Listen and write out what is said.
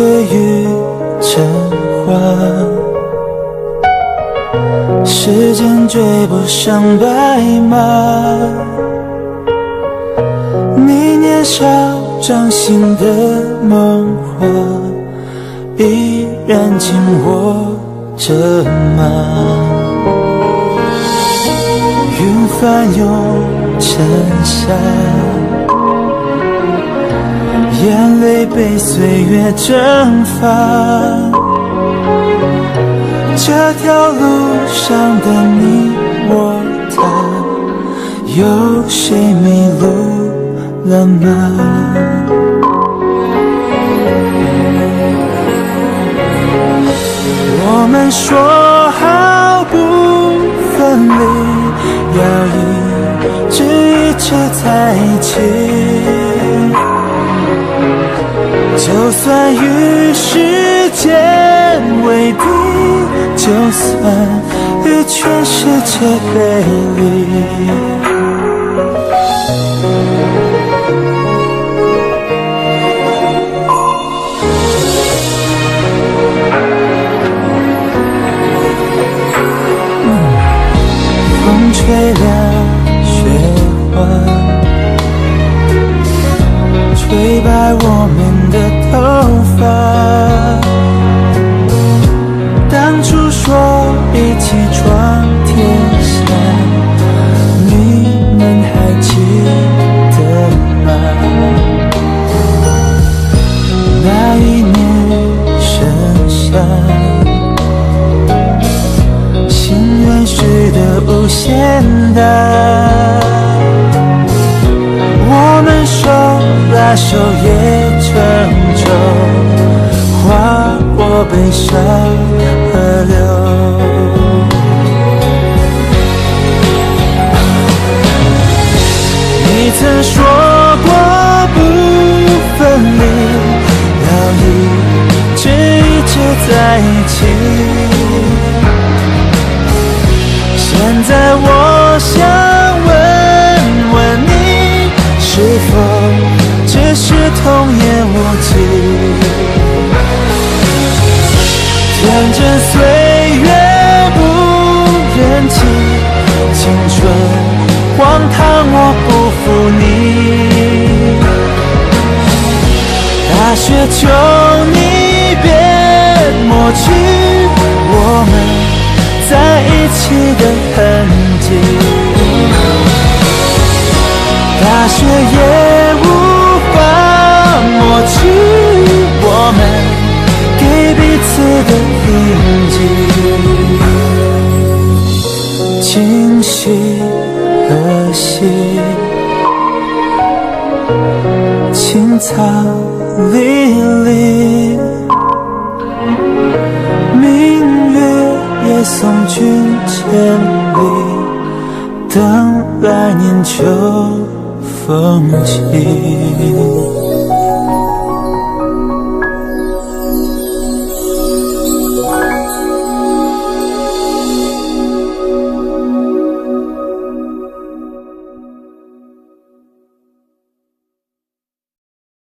水与成花，时间追不上白马。你年少掌心的梦话，依然紧握着吗？云翻涌成沙，眼泪被岁月蒸发。这条路上的你我他，有谁迷路了吗？我们说好不分离，要一直一直在一起。就算与时间为敌，就算与全世界背离。风吹凉雪花，吹白我们的头发。当初说一起闯天下，你们还记得吗？那一年盛夏，心愿许得无限大。我们手拉手也成舟，划过悲伤河流。你曾说过不分离，要一直一直在一起。现在我想问问你，是否只是童言无忌？天真岁月不忍记，青春荒唐我不负你。大雪求你别抹去我们在一起的痕迹，大雪也无法抹去我们给彼此的印记。今夕何夕，青草离离，明月也送君千里，等来年秋风起。